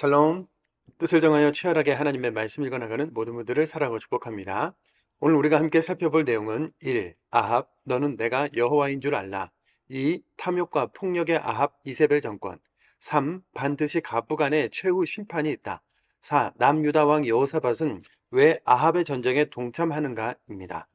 샬롬, 뜻을 정하여 치열하게 하나님의 말씀 읽어나가는 모든 분들을 사랑하고 축복합니다. 오늘 우리가 함께 살펴볼 내용은 1. 아합, 너는 내가 여호와인 줄 알라. 2. 탐욕과 폭력의 아합 이세벨 정권. 3. 반드시 갑부간에 최후 심판이 있다. 4. 남유다 왕 여호사밧은 왜 아합의 전쟁에 동참하는가입니다.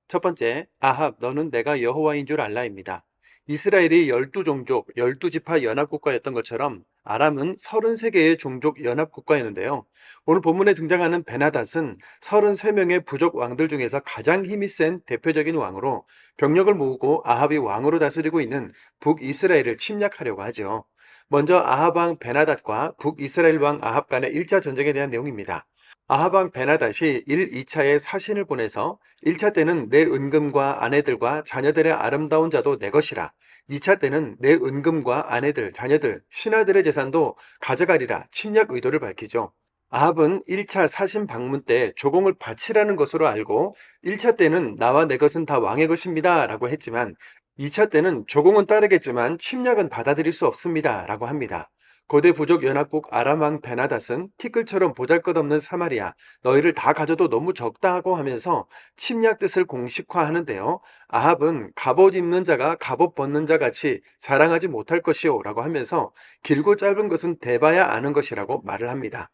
첫 번째, 아합, 너는 내가 여호와인 줄 알라입니다. 이스라엘이 12종족, 12지파 연합국가였던 것처럼 아람은 33개의 종족 연합국가였는데요. 오늘 본문에 등장하는 베나닷은 33명의 부족 왕들 중에서 가장 힘이 센 대표적인 왕으로 병력을 모으고 아합이 왕으로 다스리고 있는 북이스라엘을 침략하려고 하죠. 먼저 아합 왕 베나닷과 북이스라엘 왕 아합 간의 1차 전쟁에 대한 내용입니다. 아합 왕 베나닷이 1, 2차에 사신을 보내서 1차 때는 내 은금과 아내들과 자녀들의 아름다운 자도 내 것이라. 2차 때는 내 은금과 아내들, 자녀들, 신하들의 재산도 가져가리라 침략 의도를 밝히죠. 아합은 1차 사신 방문 때 조공을 바치라는 것으로 알고 1차 때는 나와 내 것은 다 왕의 것입니다 라고 했지만 2차 때는 조공은 따르겠지만 침략은 받아들일 수 없습니다 라고 합니다. 고대 부족 연합국 아람 왕 베나닷은 티끌처럼 보잘것없는 사마리아, 너희를 다 가져도 너무 적다고 하면서 침략 뜻을 공식화하는데요. 아합은 갑옷 입는 자가 갑옷 벗는 자 같이 자랑하지 못할 것이오 라고 하면서 길고 짧은 것은 대봐야 아는 것이라고 말을 합니다.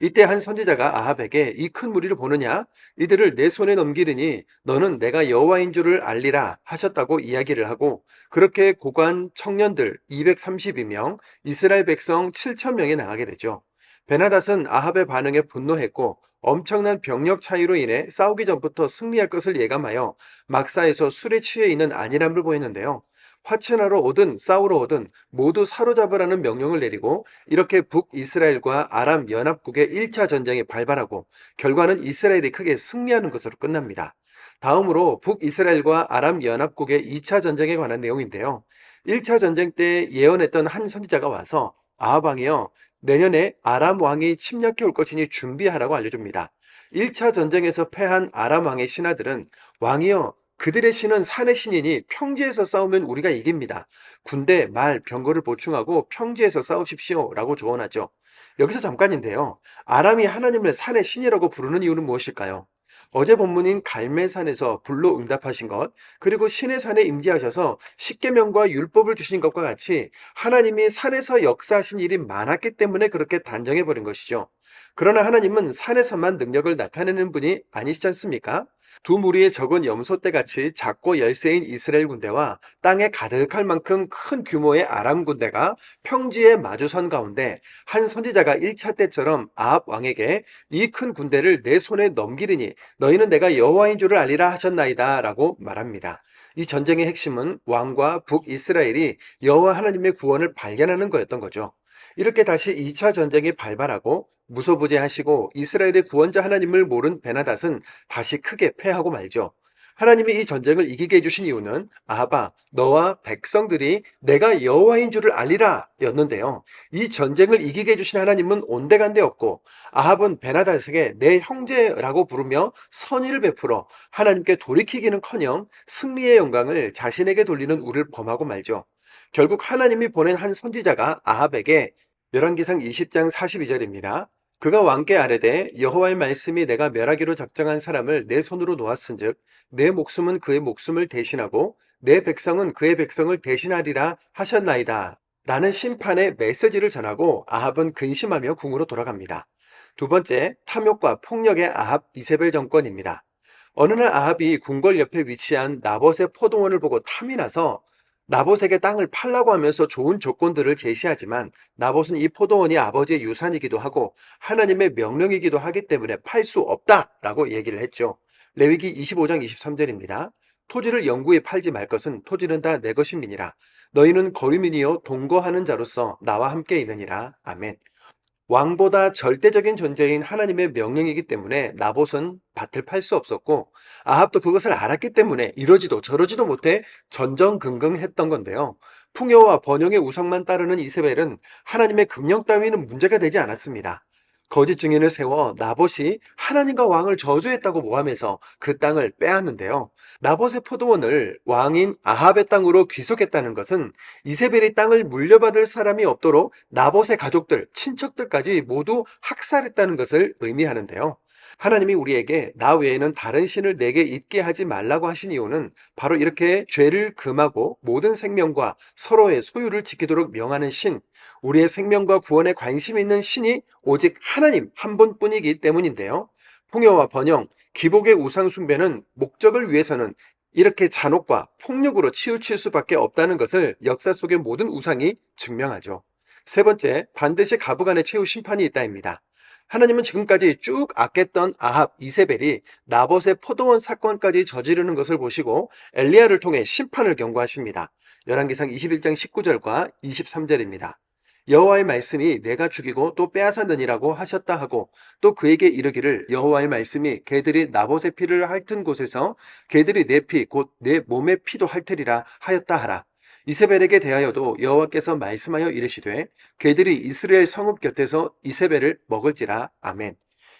이때 한 선지자가 아합에게 이 큰 무리를 보느냐? 이들을 내 손에 넘기리니 너는 내가 여호와인 줄을 알리라 하셨다고 이야기를 하고 그렇게 고관 청년들 232명, 이스라엘 백성 7,000명이 나가게 되죠. 베나닷은 아합의 반응에 분노했고 엄청난 병력 차이로 인해 싸우기 전부터 승리할 것을 예감하여 막사에서 술에 취해 있는 안일함을 보였는데요. 화친하러 오든 싸우러 오든 모두 사로잡으라는 명령을 내리고 이렇게 북이스라엘과 아람 연합국의 1차 전쟁이 발발하고 결과는 이스라엘이 크게 승리하는 것으로 끝납니다. 다음으로 북이스라엘과 아람 연합국의 2차 전쟁에 관한 내용인데요. 1차 전쟁 때 예언했던 한 선지자가 와서 아합 왕이여 내년에 아람 왕이 침략해 올 것이니 준비하라고 알려줍니다. 1차 전쟁에서 패한 아람 왕의 신하들은 왕이여 그들의 신은 산의 신이니 평지에서 싸우면 우리가 이깁니다. 군대, 말, 병거를 보충하고 평지에서 싸우십시오 라고 조언하죠. 여기서 잠깐인데요. 아람이 하나님을 산의 신이라고 부르는 이유는 무엇일까요? 어제 본문인 갈멜산에서 불로 응답하신 것, 그리고 신의 산에 임재하셔서 십계명과 율법을 주신 것과 같이 하나님이 산에서 역사하신 일이 많았기 때문에 그렇게 단정해버린 것이죠. 그러나 하나님은 산에서만 능력을 나타내는 분이 아니시지 않습니까? 두 무리의 적은 염소떼같이 작고 열세인 이스라엘 군대와 땅에 가득할 만큼 큰 규모의 아람 군대가 평지에 마주선 가운데 한 선지자가 1차 때처럼 아합 왕에게 이 큰 군대를 내 손에 넘기리니 너희는 내가 여호와인 줄을 알리라 하셨나이다 라고 말합니다. 이 전쟁의 핵심은 왕과 북이스라엘이 여호와 하나님의 구원을 발견하는 거였던 거죠. 이렇게 다시 2차 전쟁이 발발하고 무소부재하시고 이스라엘의 구원자 하나님을 모른 베나닷은 다시 크게 패하고 말죠. 하나님이 이 전쟁을 이기게 해주신 이유는 아합아 너와 백성들이 내가 여호와인 줄을 알리라 였는데요. 이 전쟁을 이기게 해주신 하나님은 온데간데 없고 아합은 베나닷에게 내 형제라고 부르며 선의를 베풀어 하나님께 돌이키기는커녕 승리의 영광을 자신에게 돌리는 우를 범하고 말죠. 결국 하나님이 보낸 한 선지자가 아합에게 열왕기상 20장 42절입니다. 그가 왕께 아뢰되 여호와의 말씀이 내가 멸하기로 작정한 사람을 내 손으로 놓았은즉 내 목숨은 그의 목숨을 대신하고 내 백성은 그의 백성을 대신하리라 하셨나이다 라는 심판의 메시지를 전하고 아합은 근심하며 궁으로 돌아갑니다. 두 번째, 탐욕과 폭력의 아합 이세벨 정권입니다. 어느 날 아합이 궁궐 옆에 위치한 나봇의 포도원을 보고 탐이 나서 나봇에게 땅을 팔라고 하면서 좋은 조건들을 제시하지만 나봇은 이 포도원이 아버지의 유산이기도 하고 하나님의 명령이기도 하기 때문에 팔 수 없다라고 얘기를 했죠. 레위기 25장 23절입니다. 토지를 영구히 팔지 말 것은 토지는 다 내 것임이니라. 너희는 거류민이요 동거하는 자로서 나와 함께 있느니라. 아멘. 왕보다 절대적인 존재인 하나님의 명령이기 때문에 나봇은 밭을 팔 수 없었고 아합도 그것을 알았기 때문에 이러지도 저러지도 못해 전전긍긍했던 건데요. 풍요와 번영의 우상만 따르는 이세벨은 하나님의 금령 따위는 문제가 되지 않았습니다. 거짓 증인을 세워 나봇이 하나님과 왕을 저주했다고 모함해서 그 땅을 빼앗는데요. 나봇의 포도원을 왕인 아합의 땅으로 귀속했다는 것은 이세벨이 땅을 물려받을 사람이 없도록 나봇의 가족들, 친척들까지 모두 학살했다는 것을 의미하는데요. 하나님이 우리에게 나 외에는 다른 신을 내게 있게 하지 말라고 하신 이유는 바로 이렇게 죄를 금하고 모든 생명과 서로의 소유를 지키도록 명하는 신, 우리의 생명과 구원에 관심 있는 신이 오직 하나님 한 분뿐이기 때문인데요. 풍요와 번영, 기복의 우상 숭배는 목적을 위해서는 이렇게 잔혹과 폭력으로 치우칠 수밖에 없다는 것을 역사 속의 모든 우상이 증명하죠. 세 번째, 반드시 가부간의 최후 심판이 있다입니다. 하나님은 지금까지 쭉 아꼈던 아합, 이세벨이 나봇의 포도원 사건까지 저지르는 것을 보시고 엘리야를 통해 심판을 경고하십니다. 열왕기상 21장 19절과 23절입니다. 여호와의 말씀이 내가 죽이고 또 빼앗았느니라고 하셨다 하고 또 그에게 이르기를 여호와의 말씀이 개들이 나봇의 피를 핥은 곳에서 개들이 내 피 곧 내 몸의 피도 핥으리라 하였다 하라. 이세벨에게 대하여도 여호와께서 말씀하여 이르시되 개들이 이스라엘 성읍 곁에서 이세벨을 먹을지라. 아멘.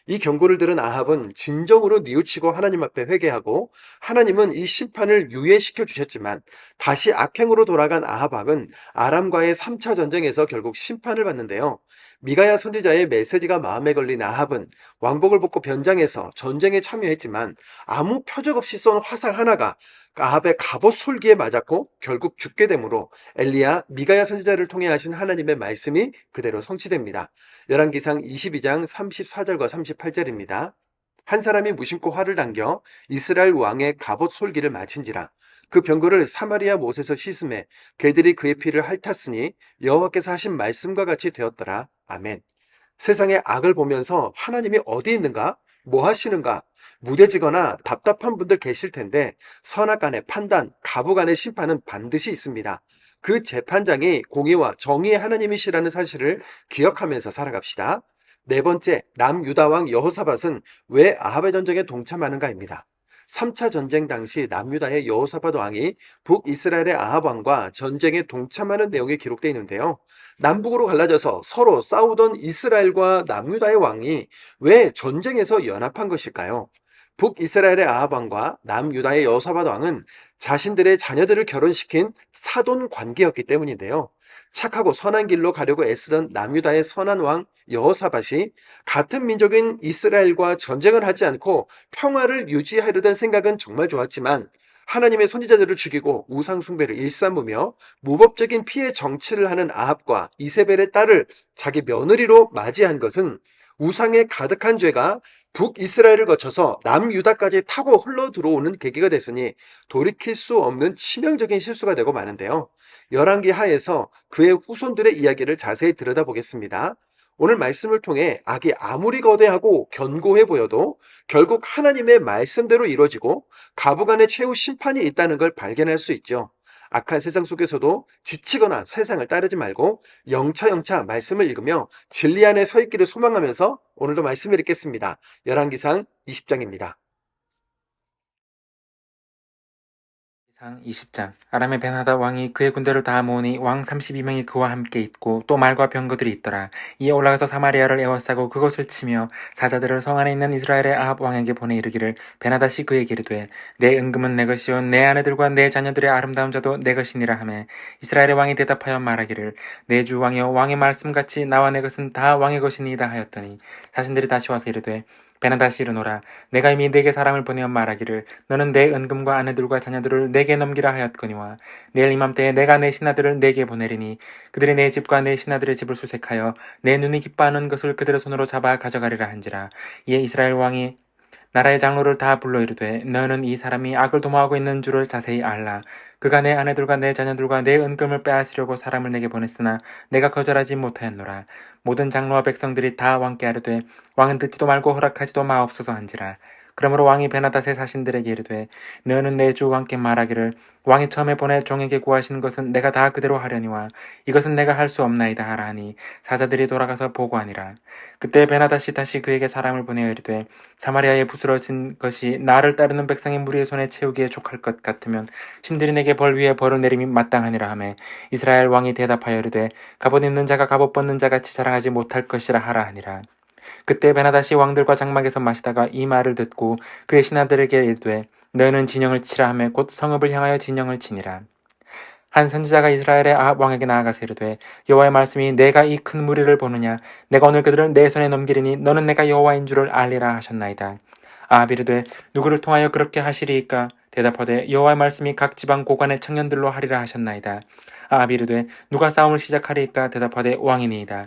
이 경고를 들은 아합은 진정으로 뉘우치고 하나님 앞에 회개하고 하나님은 이 심판을 유예시켜 주셨지만 다시 악행으로 돌아간 아합 왕은 아람과의 3차 전쟁에서 결국 심판을 받는데요. 미가야 선지자의 메시지가 마음에 걸린 아합은 왕복을 벗고 변장해서 전쟁에 참여했지만 아무 표적 없이 쏜 화살 하나가 아합의 갑옷 솔기에 맞았고 결국 죽게 되므로 엘리야, 미가야 선지자를 통해 하신 하나님의 말씀이 그대로 성취됩니다. 열왕기상 22장 34절과 38절입니다. 한 사람이 무심코 활을 당겨 이스라엘 왕의 갑옷 솔기를 마친지라. 그 병거를 사마리아 못에서 씻음에 개들이 그의 피를 핥았으니 여호와께서 하신 말씀과 같이 되었더라. 아멘. 세상의 악을 보면서 하나님이 어디 있는가? 뭐 하시는가? 무뎌지거나 답답한 분들 계실 텐데 선악간의 판단, 가부간의 심판은 반드시 있습니다. 그 재판장이 공의와 정의의 하나님이시라는 사실을 기억하면서 살아갑시다. 네 번째, 남유다왕 여호사밧은 왜 아합의 전쟁에 동참하는가입니다. 3차 전쟁 당시 남유다의 여호사밧 왕이 북이스라엘의 아합 왕과 전쟁에 동참하는 내용이 기록되어 있는데요. 남북으로 갈라져서 서로 싸우던 이스라엘과 남유다의 왕이 왜 전쟁에서 연합한 것일까요? 북이스라엘의 아합 왕과 남유다의 여호사밧 왕은 자신들의 자녀들을 결혼시킨 사돈 관계였기 때문인데요. 착하고 선한 길로 가려고 애쓰던 남유다의 선한 왕 여호사밧이 같은 민족인 이스라엘과 전쟁을 하지 않고 평화를 유지하려던 생각은 정말 좋았지만 하나님의 선지자들을 죽이고 우상 숭배를 일삼으며 무법적인 피해 정치를 하는 아합과 이세벨의 딸을 자기 며느리로 맞이한 것은 우상에 가득한 죄가 북이스라엘을 거쳐서 남유다까지 타고 흘러 들어오는 계기가 됐으니 돌이킬 수 없는 치명적인 실수가 되고 마는데요. 열왕기 하에서 그의 후손들의 이야기를 자세히 들여다보겠습니다. 오늘 말씀을 통해 악이 아무리 거대하고 견고해 보여도 결국 하나님의 말씀대로 이루어지고 가부간의 최후 심판이 있다는 걸 발견할 수 있죠. 악한 세상 속에서도 지치거나 세상을 따르지 말고 영차 말씀을 읽으며 진리 안에 서 있기를 소망하면서 오늘도 말씀을 읽겠습니다. 열왕기상 20장입니다. 상 20장 아람의 베나다 왕이 그의 군대를 다 모으니 왕 32명이 그와 함께 있고 또 말과 병거들이 있더라. 이에 올라가서 사마리아를 에워싸고 그것을 치며 사자들을 성 안에 있는 이스라엘의 아합 왕에게 보내 이르기를 베나다시 그에게 이르되 내 은금은 내 것이요 내 아내들과 내 자녀들의 아름다운 자도 내 것이니라 하매 이스라엘의 왕이 대답하여 말하기를 내 주 왕이여 왕의 말씀같이 나와 내 것은 다 왕의 것이니이다 하였더니 자신들이 다시 와서 이르되 베나다시 이르노라 내가 이미 네게 사람을 보내어 말하기를 너는 내 은금과 아내들과 자녀들을 내게 넘기라 하였거니와 내일 이맘때에 내가 내 신하들을 내게 보내리니 그들이 내 집과 내 신하들의 집을 수색하여 내 눈이 기뻐하는 것을 그들의 손으로 잡아 가져가리라 한지라. 이에 이스라엘 왕이 나라의 장로를 다 불러 이르되 너는 이 사람이 악을 도모하고 있는 줄을 자세히 알라. 그가 내 아내들과 내 자녀들과 내 은금을 빼앗으려고 사람을 내게 보냈으나 내가 거절하지 못하였노라. 모든 장로와 백성들이 다 왕께 아뢰되 왕은 듣지도 말고 허락하지도 마옵소서 한지라. 그러므로 왕이 베나닷의 사신들에게 이르되 너는 내 주 왕께 말하기를 왕이 처음에 보내 종에게 구하시는 것은 내가 다 그대로 하려니와 이것은 내가 할 수 없나이다 하라 하니 사자들이 돌아가서 보고하니라. 그때 베나닷이 다시 그에게 사람을 보내어 이르되 사마리아에 부스러진 것이 나를 따르는 백성의 무리의 손에 채우기에 족할 것 같으면 신들이 내게 벌 위에 벌을 내림이 마땅하니라 하매 이스라엘 왕이 대답하여 이르되 갑옷 입는 자가 갑옷 벗는 자같이 자랑하지 못할 것이라 하라 하니라. 그때 베나다시 왕들과 장막에서 마시다가 이 말을 듣고 그의 신하들에게 이르되 너희는 진영을 치라 하며 곧 성읍을 향하여 진영을 치니라. 한 선지자가 이스라엘의 아합 왕에게 나아가서 이르되 여호와의 말씀이 내가 이 큰 무리를 보느냐 내가 오늘 그들을 내 손에 넘기리니 너는 내가 여호와인 줄을 알리라 하셨나이다. 아합이 이르되 누구를 통하여 그렇게 하시리이까 대답하되 여호와의 말씀이 각 지방 고관의 청년들로 하리라 하셨나이다. 아합이 이르되 누가 싸움을 시작하리이까 대답하되 왕이니이다.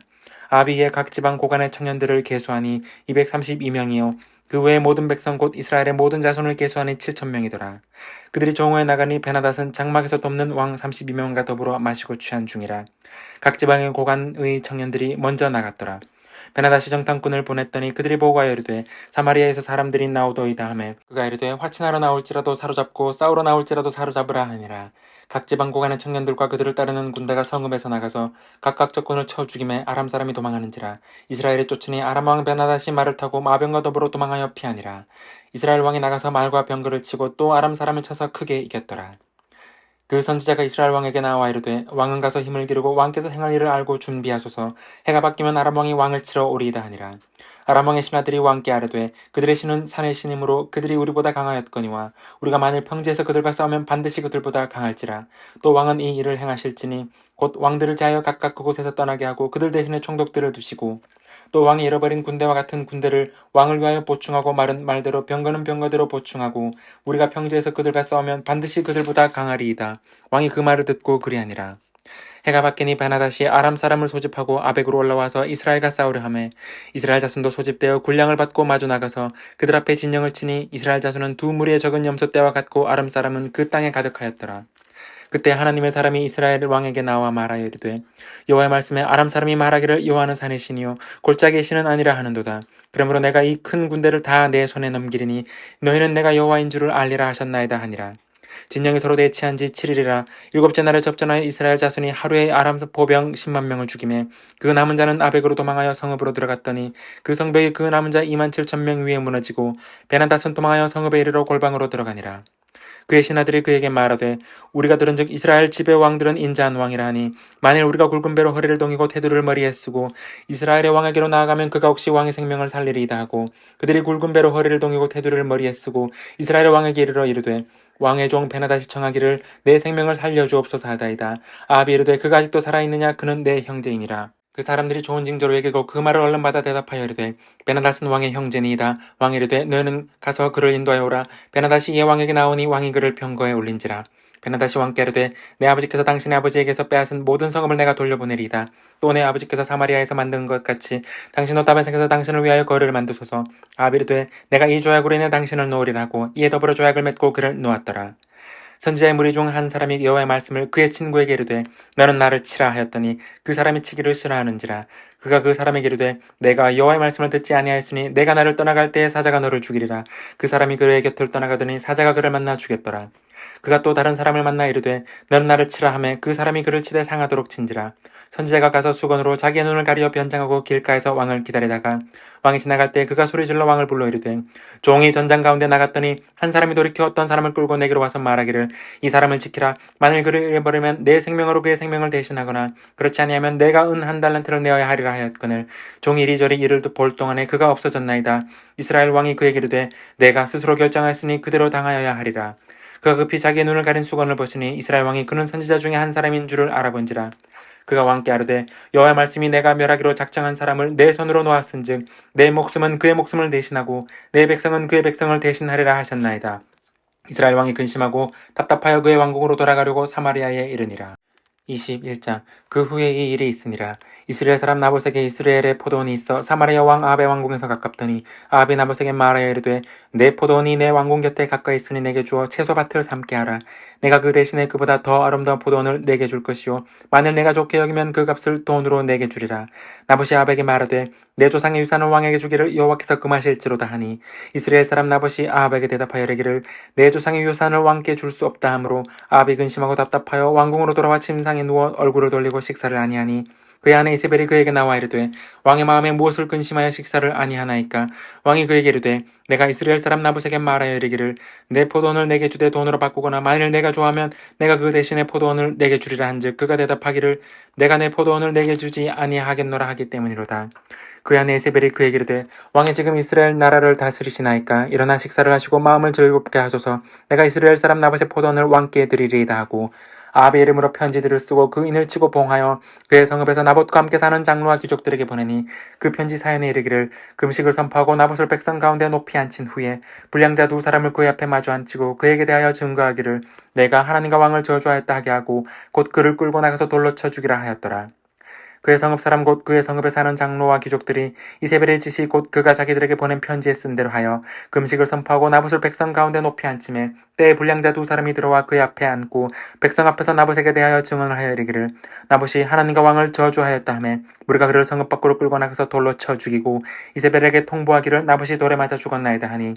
아합이 이에 각 지방 고관의 청년들을 계수하니 232명이요 그 외의 모든 백성 곧 이스라엘의 모든 자손을 계수하니 7,000명이더라. 그들이 정오에 나가니 베나닷은 장막에서 돕는 왕 32명과 더불어 마시고 취한 중이라. 각 지방의 고관의 청년들이 먼저 나갔더라. 베나닷이 정탐꾼을 보냈더니 그들이 보고하여 이르되 사마리아에서 사람들이 나오도이다 하매 그가 이르되 화친하러 나올지라도 사로잡고 싸우러 나올지라도 사로잡으라 하니라. 각 지방 고관의 청년들과 그들을 따르는 군대가 성읍에서 나가서 각각 적군을 쳐 죽임에 아람 사람이 도망하는지라. 이스라엘이 쫓으니 아람 왕 베나닷이 말을 타고 마병과 더불어 도망하여 피하니라. 이스라엘 왕이 나가서 말과 병거를 치고 또 아람 사람을 쳐서 크게 이겼더라. 그 선지자가 이스라엘 왕에게 나와 이르되 왕은 가서 힘을 기르고 왕께서 행할 일을 알고 준비하소서. 해가 바뀌면 아람 왕이 왕을 치러 오리이다 하니라. 아람 왕의 신하들이 왕께 아뢰되 그들의 신은 산의 신이므로 그들이 우리보다 강하였거니와 우리가 만일 평지에서 그들과 싸우면 반드시 그들보다 강할지라. 또 왕은 이 일을 행하실지니 곧 왕들을 제하여 각각 그곳에서 떠나게 하고 그들 대신에 총독들을 두시고 또 왕이 잃어버린 군대와 같은 군대를 왕을 위하여 보충하고 말은 말대로 병거는 병거대로 보충하고 우리가 평지에서 그들과 싸우면 반드시 그들보다 강하리이다. 왕이 그 말을 듣고 그리하니라. 해가 바뀌니 베나닷이 아람 사람을 소집하고 아벡으로 올라와서 이스라엘과 싸우려 하매 이스라엘 자손도 소집되어 군량을 받고 마주 나가서 그들 앞에 진영을 치니 이스라엘 자손은 두 무리의 적은 염소 떼와 같고 아람 사람은 그 땅에 가득하였더라. 그때 하나님의 사람이 이스라엘 왕에게 나와 말하여 이르되 여호와의 말씀에 아람 사람이 말하기를 여호와는 산의 신이요 골짜기의 신은 아니라 하는도다. 그러므로 내가 이 큰 군대를 다 내 손에 넘기리니 너희는 내가 여호와인 줄을 알리라 하셨나이다 하니라. 진영이 서로 대치한 지 7일이라 일곱째 날에 접전하여 이스라엘 자손이 하루에 아람 보병 10만 명을 죽이매 그 남은 자는 아벡으로 도망하여 성읍으로 들어갔더니 그 성벽이 그 남은 자 27,000명 위에 무너지고 베나닷은 도망하여 성읍에 이르러 골방으로 들어가니라. 그의 신하들이 그에게 말하되 우리가 들은즉 이스라엘 지배 왕들은 인자한 왕이라 하니 만일 우리가 굵은 배로 허리를 동이고 테두리를 머리에 쓰고 이스라엘의 왕에게로 나아가면 그가 혹시 왕의 생명을 살리리이다 하고 그들이 굵은 배로 허리를 동이고 테두리를 머리에 쓰고 이스라엘의 왕에게 이르러 이르되 왕의 종 베나닷이 청하기를 내 생명을 살려주옵소서 하다이다. 아합이 이르되 그가 아직도 살아있느냐 그는 내 형제이니라. 그 사람들이 좋은 징조로 여기고 그 말을 얼른 받아 대답하여 이르되 베나닷은 왕의 형제니이다. 왕이 이르되 너는 가서 그를 인도하여 오라. 베나닷이 이에 왕에게 나오니 왕이 그를 병거에 올린지라. 베나닷이 왕께 이르되 내 아버지께서 당신의 아버지에게서 빼앗은 모든 성읍을 내가 돌려보내리이다. 또 내 아버지께서 사마리아에서 만든 것 같이 당신도 다메섹에서 당신을 위하여 거리를 만드소서. 아합이 이르되 내가 이 조약으로 인해 당신을 놓으리라 하고 이에 더불어 조약을 맺고 그를 놓았더라. 선지자의 무리 중 한 사람이 여호와의 말씀을 그의 친구에게 이르되 너는 나를 치라 하였더니 그 사람이 치기를 싫어하는지라. 그가 그 사람에게 이르되 내가 여호와의 말씀을 듣지 아니하였으니 내가 나를 떠나갈 때에 사자가 너를 죽이리라. 그 사람이 그의 곁을 떠나가더니 사자가 그를 만나 죽였더라. 그가 또 다른 사람을 만나 이르되 너는 나를 치라 하매 그 사람이 그를 치되 상하도록 친지라. 선지자가 가서 수건으로 자기의 눈을 가리어 변장하고 길가에서 왕을 기다리다가 왕이 지나갈 때 그가 소리질러 왕을 불러 이르되 종이 전장 가운데 나갔더니 한 사람이 돌이켜 어떤 사람을 끌고 내게로 와서 말하기를 이 사람을 지키라. 만일 그를 잃어버리면 내 생명으로 그의 생명을 대신하거나 그렇지 아니하면 내가 은 한 달란트를 내어야 하리라 하였거늘 종이 이리저리 이를 볼 동안에 그가 없어졌나이다. 이스라엘 왕이 그에게 이르되 내가 스스로 결정하였으니 그대로 당하여야 하리라. 그가 급히 자기의 눈을 가린 수건을 벗으니 이스라엘 왕이 그는 선지자 중에 한 사람인 줄을 알아본지라. 그가 왕께 아뢰되 여호와의 말씀이 내가 멸하기로 작정한 사람을 내 손으로 놓았은즉 내 목숨은 그의 목숨을 대신하고 내 백성은 그의 백성을 대신하리라 하셨나이다. 이스라엘 왕이 근심하고 답답하여 그의 왕국으로 돌아가려고 사마리아에 이르니라. 21장 그 후에 이 일이 있으니라. 이스라엘 사람 나봇에게 이스라엘의 포도원이 있어 사마리아 왕 아합의 왕궁에서 가깝더니 아합이 나봇에게 말하여 이르되 내 포도원이 내 왕궁 곁에 가까이 있으니 내게 주어 채소밭을 삼게 하라. 내가 그 대신에 그보다 더 아름다운 포도원을 내게 줄 것이요 만일 내가 좋게 여기면 그 값을 돈으로 내게 주리라. 나봇이 아합에게 말하되 내 조상의 유산을 왕에게 주기를 여호와께서 금하실지로다 하니 이스라엘 사람 나봇이 아합에게 대답하여 이르기를 내 조상의 유산을 왕께 줄 수 없다 하므로 아합이 근심하고 답답하여 왕궁으로 돌아와 침상에 상에 누워 얼굴을 돌리고 식사를 아니하니 그의 아내 이세벨이 그에게 나와 이르되 왕의 마음에 무엇을 근심하여 식사를 아니하나이까. 왕이 그에게 이르되 내가 이스라엘 사람 나봇에게 말하여 이르기를 내 포도원을 내게 주되 돈으로 바꾸거나 만일 내가 좋아하면 내가 그 대신에 포도원을 내게 주리라 한즉 그가 대답하기를 내가 내 포도원을 내게 주지 아니하겠노라 하기 때문이로다. 그의 아내 이세벨이 그에게 이르되 왕이 지금 이스라엘 나라를 다스리시나이까. 일어나 식사를 하시고 마음을 즐겁게 하소서. 내가 이스라엘 사람 나봇의 포도원을 왕께 드리리이다 하고 아합의 이름으로 편지들을 쓰고 그 인을 치고 봉하여 그의 성읍에서 나봇과 함께 사는 장로와 귀족들에게 보내니 그 편지 사연에 이르기를 금식을 선포하고 나봇을 백성 가운데 높이 앉힌 후에 불량자 두 사람을 그의 앞에 마주 앉히고 그에게 대하여 증거하기를 내가 하나님과 왕을 저주하였다 하게 하고 곧 그를 끌고 나가서 돌로 쳐 죽이라 하였더라. 그의 성읍 사람 곧 그의 성읍에 사는 장로와 귀족들이 이세벨의 지시 곧 그가 자기들에게 보낸 편지에 쓴 대로 하여 금식을 선포하고 나봇을 백성 가운데 높이 앉히매 때에 불량자 두 사람이 들어와 그의 앞에 앉고 백성 앞에서 나봇에게 대하여 증언을 하여 이르기를 나봇이 하나님과 왕을 저주하였다 하매 우리가 그를 성읍 밖으로 끌고 나가서 돌로 쳐 죽이고 이세벨에게 통보하기를 나봇이 돌에 맞아 죽었나이다 하니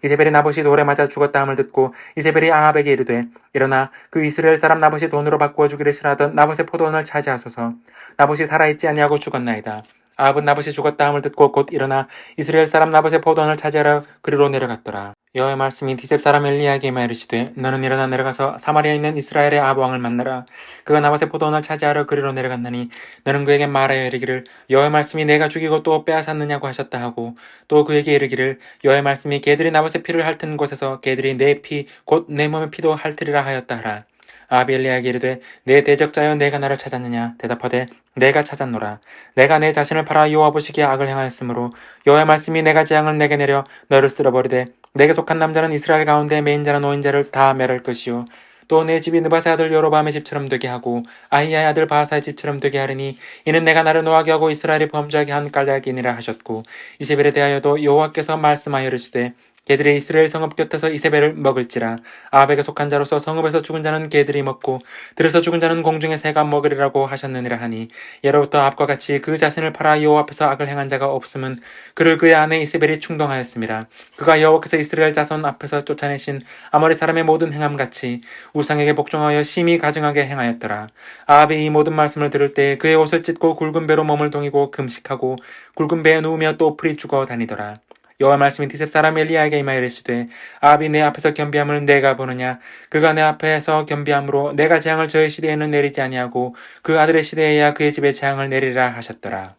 이세벨이 나봇이 돌에 맞아 죽었다 함을 듣고 이세벨이 아합에게 이르되 일어나 그 이스라엘 사람 나봇이 돈으로 바꾸어 주기를 싫어하던 나봇의 포도원을 차지하소서. 나봇이 살아있지 아니하고 죽었나이다. 아합은 나봇이 죽었다 함을 듣고 곧 일어나 이스라엘 사람 나봇의 포도원을 차지하러 그리로 내려갔더라. 여호와의 말씀이 디셉 사람 엘리야에게 이르시되 너는 일어나 내려가서 사마리아에 있는 이스라엘의 아합 왕을 만나라. 그가 나봇의 포도원을 차지하러 그리로 내려갔나니 너는 그에게 말하여 이르기를 여호와의 말씀이 내가 죽이고 또 빼앗았느냐고 하셨다 하고 또 그에게 이르기를 여호와의 말씀이 개들이 나봇의 피를 핥은 곳에서 개들이 내 피 곧 내 몸의 피도 핥으리라 하였다 하라. 아합이 엘리야에게 이르되 내 대적자여 내가 나를 찾았느냐. 대답하되 내가 찾았노라. 내가 내 자신을 팔아 여호와 보시기에 악을 행하였으므로 여호와의 말씀이 내가 재앙을 내게 내려 너를 쓸어버리되 내게 속한 남자는 이스라엘 가운데 매인자나 노인자를 다 멸할 것이요 또 내 집이 느바세 아들 여로밤의 집처럼 되게 하고 아히야의 아들 바하사의 집처럼 되게 하리니 이는 내가 나를 노하게 하고 이스라엘이 범죄하게 한 깔달기니라 하셨고 이세벨에 대하여도 여호와께서 말씀하여 이르시되 개들이 이스라엘 성읍 곁에서 이세벨을 먹을지라. 아합에게 속한 자로서 성읍에서 죽은 자는 개들이 먹고 들에서 죽은 자는 공중의 새가 먹으리라고 하셨느니라 하니 예로부터 아합과 같이 그 자신을 팔아 여호와 앞에서 악을 행한 자가 없음은 그를 그의 아내 이세벨이 충동하였음이라. 그가 여호와께서 이스라엘 자손 앞에서 쫓아내신 아모리 사람의 모든 행함같이 우상에게 복종하여 심히 가증하게 행하였더라. 아합이 이 모든 말씀을 들을 때 그의 옷을 찢고 굵은 배로 몸을 동이고 금식하고 굵은 배에 누우며 또 풀이 죽어 다니더라. 여호와 말씀이 디셉 사람 엘리야에게 임하여 이르시되 아합이 내 앞에서 겸비함을 내가 보느냐. 그가 내 앞에서 겸비함으로 내가 재앙을 저의 시대에는 내리지 아니하고 그 아들의 시대에야 그의 집에 재앙을 내리라 하셨더라.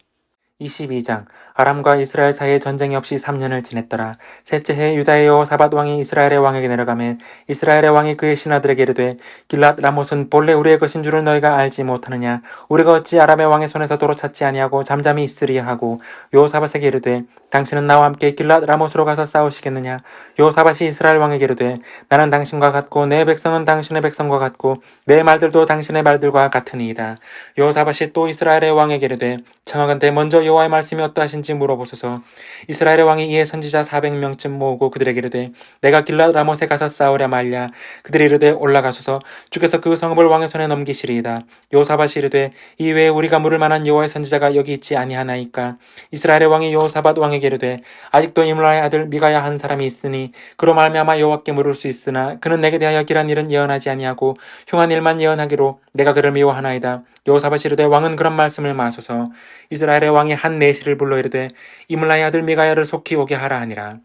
22장 아람과 이스라엘 사이에 전쟁이 없이 3년을 지냈더라. 셋째 해 유다의 여호사밧 왕이 이스라엘의 왕에게 내려가매 이스라엘의 왕이 그의 신하들에게 이르되 길랏 라못은 본래 우리의 것인 줄을 너희가 알지 못하느냐. 우리가 어찌 아람의 왕의 손에서 도로 찾지 아니하고 잠잠히 있으리야 하고 여호사밧에게 이르되 당신은 나와 함께 길랏 라못으로 가서 싸우시겠느냐. 여호사밧이 이스라엘 왕에게 이르되 나는 당신과 같고 내 백성은 당신의 백성과 같고 내 말들도 당신의 말들과 같으니이다. 여호사밧이 또 이스라엘의 왕에게 이르되 청하건대 먼저 여호와의 말씀이 어떠하신지 물어보소서. 이스라엘의 왕이 이에 선지자 400명쯤 모으고 그들에게 이르되 내가 길랏 라못에 가서 싸우랴 말랴. 그들이 이르되 올라가소서. 주께서 그 성읍을 왕의 손에 넘기시리이다. 여호사밧이 이르되 이외에 우리가 물을 만한 여호와의 선지자가 여기 있지 아니하나이까. 이스라엘의 왕이 여호사밧 왕에게 이르되 아직도 이므라의 아들 미가야 한 사람이 있으니 그로 말미암아 여호와께 물을 수 있으나 그는 내게 대하여 길한 일은 예언하지 아니하고 흉한 일만 예언하기로 내가 그를 미워하나이다. 여호사밧이 이르되 왕은 그런 말씀을 마소서. 이스라엘의 왕이 한 내시를 불러 이르되 이므라의 아들 미가야를 속히 오게 하라 하니라.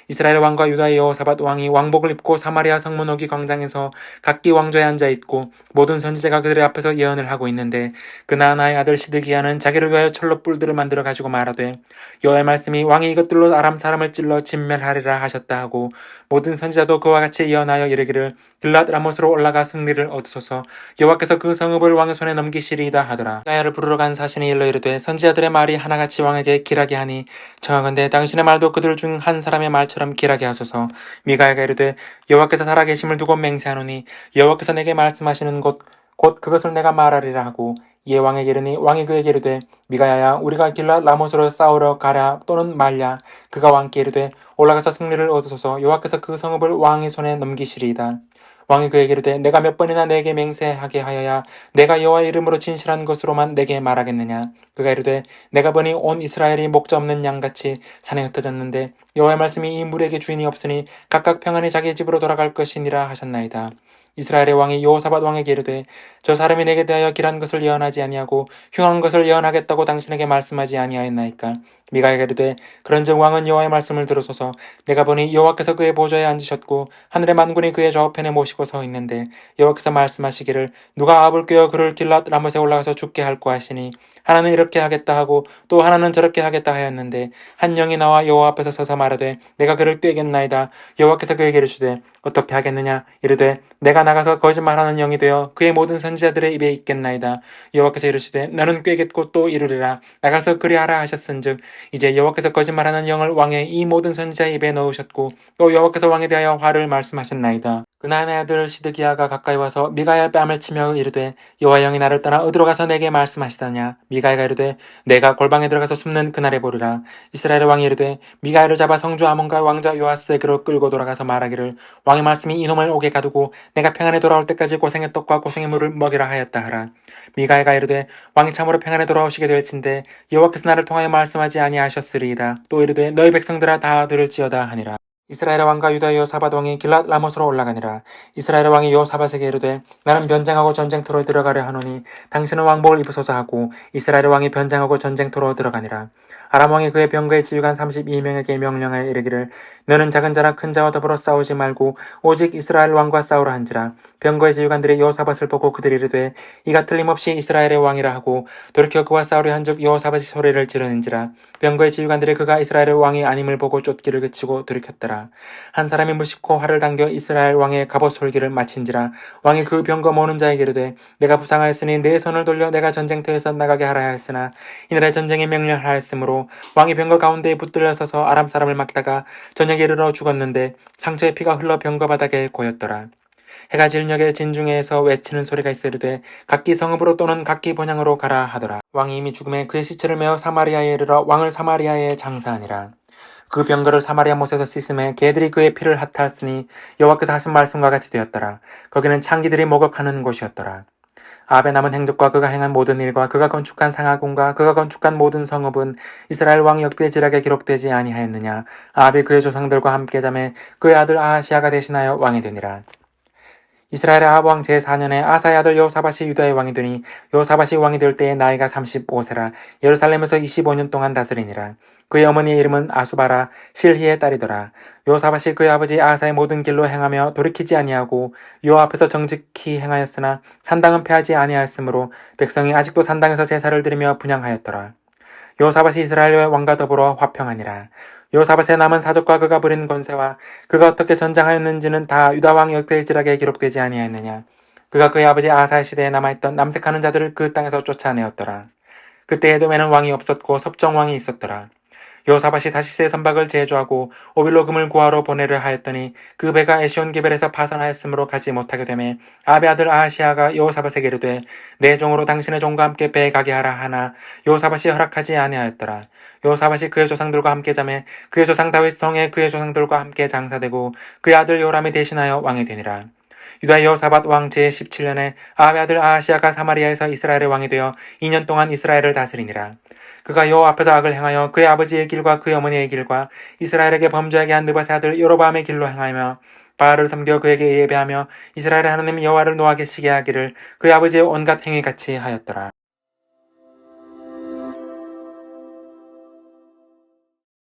이스라엘 왕과 유다의 여호사밧 왕이 왕복을 입고 사마리아 성문 어기 광장에서 각기 왕좌에 앉아 있고 모든 선지자가 그들의 앞에서 예언을 하고 있는데 그나아나의 아들 시드기야는 자기를 위하여 철로 뿔들을 만들어 가지고 말하되 여호와의 말씀이 왕이 이것들로 아람 사람을 찔러 진멸하리라 하셨다 하고 모든 선지자도 그와 같이 예언하여 이르기를 길랏 라못으로 올라가 승리를 얻으소서. 여호와께서 그 성읍을 왕의 손에 넘기시리이다 하더라. 미가야를 부르러 간 사신이 일러 이르되 선지자들의 말이 하나같이 왕에게 길하게 하니 청하건대 당신의 말도 그들 중 한 사람의 말처럼 길하게 하소서. 미가야가 이르되 여호와께서 살아계심을 두고 맹세하노니 여호와께서 내게 말씀하시는 곧 그것을 내가 말하리라 하고 이에 왕에게 이르니 왕이 그에게 이르되 미가야야 우리가 길랏 라못으로 싸우러 가랴 또는 말랴. 그가 왕께 이르되 올라가서 승리를 얻으소서. 여호와께서 그 성읍을 왕의 손에 넘기시리이다. 왕이 그에게 이르되 내가 몇 번이나 내게 맹세하게 하여야 내가 여호와의 이름으로 진실한 것으로만 내게 말하겠느냐. 그가 이르되 내가 보니 온 이스라엘이 목자 없는 양같이 산에 흩어졌는데 여호와의 말씀이 이 물에게 주인이 없으니 각각 평안히 자기 집으로 돌아갈 것이니라 하셨나이다. 이스라엘의 왕이 여호사밧 왕에게 이르되 저 사람이 내게 대하여 길한 것을 예언하지 아니하고 흉한 것을 예언하겠다고 당신에게 말씀하지 아니하였나이까. 미가야가 이르되 그런즉 왕은 여호와의 말씀을 들으소서. 내가 보니 여호와께서 그의 보좌에 앉으셨고 하늘의 만군이 그의 좌우편에 모시고 서 있는데 여호와께서 말씀하시기를 누가 아합을 꾀어 그를 길랏 라못에 올라가서 죽게 할꼬 하시니 하나는 이렇게 하겠다 하고 또 하나는 저렇게 하겠다 하였는데 한 영이 나와 여호와 앞에서 서서 말하되 내가 그를 꾀겠나이다. 여호와께서 그에게 이르시되 어떻게 하겠느냐. 이르되 내가 나가서 거짓말하는 영이 되어 그의 모든 선지자들의 입에 있겠나이다. 여호와께서 이르시되 너는 꾀겠고 또 이르리라. 나가서 그리하라 하셨은즉 이제 여호와께서 거짓말하는 영을 왕의 이 모든 선지자의 입에 넣으셨고 또 여호와께서 왕에 대하여 화를 말씀하셨나이다. 그나안의 아들 시드기야가 가까이 와서 미가야 뺨을 치며 이르되 여호와 영이 나를 떠나 어디로 가서 내게 말씀하시다냐. 미가야가 이르되 내가 골방에 들어가서 숨는 그날에 보리라. 이스라엘의 왕이 이르되 미가야를 잡아 성주 아몬과 왕자 요아스에게로 끌고 돌아가서 말하기를 왕의 말씀이 이놈을 옥에 가두고 내가 평안에 돌아올 때까지 고생의 떡과 고생의 물을 먹이라 하였다 하라. 미가야가 이르되 왕이 참으로 평안에 돌아오시게 될진데 여호와께서 나를 통하여 말씀하지 아니하셨으리이다. 또 이르되 너희 백성들아 다 들을지어다 하니라. 이스라엘의 왕과 유다의 여호사밧 왕이 길랏 라못으로 올라가니라. 이스라엘의 왕이 여호사밧에게 이르되 나는 변장하고 전쟁터로 들어가려 하노니 당신은 왕복을 입으소서 하고 이스라엘의 왕이 변장하고 전쟁터로 들어가니라. 아람 왕이 그의 병거에 지휘관 32명에게 명령하여 이르기를 너는 작은 자나 큰 자와 더불어 싸우지 말고 오직 이스라엘 왕과 싸우라 한지라. 병거의 지휘관들이 여호사밧을 보고 그들이 이르되 이가 틀림없이 이스라엘의 왕이라 하고 돌이켜 그와 싸우려 한즉 여호사밧이 소리를 지르는지라. 병거의 지휘관들이 그가 이스라엘의 왕이 아님을 보고 쫓기를 그치고 돌이켰더라. 한 사람이 무심코 활을 당겨 이스라엘 왕의 갑옷 솔기를 마친지라. 왕이 그 병거 모는 자에게 이르되 내가 부상하였으니 내 손을 돌려 내가 전쟁터에서 나가게 하라 하였으나 이날의 전쟁에 명령하였으므로 왕이 병거 가운데에 붙들려 서서 아람 사람을 막다가 저녁에 이르러 죽었는데 상처의 피가 흘러 병거 바닥에 고였더라. 해가 질녘에 진중에서 외치는 소리가 있어 이르되 각기 성읍으로 또는 각기 본향으로 가라 하더라. 왕이 이미 죽음에 그의 시체를 메어 사마리아에 이르러 왕을 사마리아에 장사하니라. 그 병거를 사마리아 못에서 씻음에 개들이 그의 피를 핫하였으니 여호와께서 하신 말씀과 같이 되었더라. 거기는 창기들이 목욕하는 곳이었더라. 아합의 남은 행적과 그가 행한 모든 일과 그가 건축한 상하궁과 그가 건축한 모든 성읍은 이스라엘 왕 역대지락에 기록되지 아니하였느냐. 아합이 그의 조상들과 함께 잠에 그의 아들 아하시아가 대신하여 왕이 되니라. 이스라엘의 아합 왕 제4년에 아사의 아들 여호사밧이 유다의 왕이 되니 여호사밧이 왕이 될 때에 나이가 35세라. 예루살렘에서 25년 동안 다스리니라. 그의 어머니의 이름은 아수바라 실히의 딸이더라. 여호사밧이 그의 아버지 아사의 모든 길로 행하며 돌이키지 아니하고 여호와 앞에서 정직히 행하였으나 산당은 패하지 아니하였으므로 백성이 아직도 산당에서 제사를 드리며 분향하였더라. 여호사밧이 이스라엘 왕과 더불어 화평하니라. 여호사밧의 남은 사적과 그가 부린 권세와 그가 어떻게 전장하였는지는 다 유다 왕 역대지락에 기록되지 아니하였느냐. 그가 그의 아버지 아사의 시대에 남아있던 남색하는 자들을 그 땅에서 쫓아내었더라. 그때 에돔에는 왕이 없었고 섭정왕이 있었더라. 여호사밧이 다시스의 선박을 제조하고 오빌로 금을 구하러 보내려 하였더니 그 배가 에시온 게벨에서 파산하였으므로 가지 못하게 되매 아합의 아들 아하시아가 여호사밧에게 이르되 내 종으로 당신의 종과 함께 배에 가게 하라 하나 여호사밧이 허락하지 아니하였더라. 여호사밧이 그의 조상들과 함께 자매 그의 조상 다윗 성에 그의 조상들과 함께 장사되고 그의 아들 요람이 대신하여 왕이 되니라. 유다의 여호사밧 왕 제17년에 아합의 아들 아하시아가 사마리아에서 이스라엘의 왕이 되어 2년 동안 이스라엘을 다스리니라. 그가 여호와 앞에서 악을 행하여 그의 아버지의 길과 그의 어머니의 길과 이스라엘에게 범죄하게 한 느바세 아들 여로보암의 길로 행하며 바알을 섬겨 그에게 예배하며 이스라엘의 하나님 여호와를 노하게 시게 하기를 그의 아버지의 온갖 행위같이 하였더라.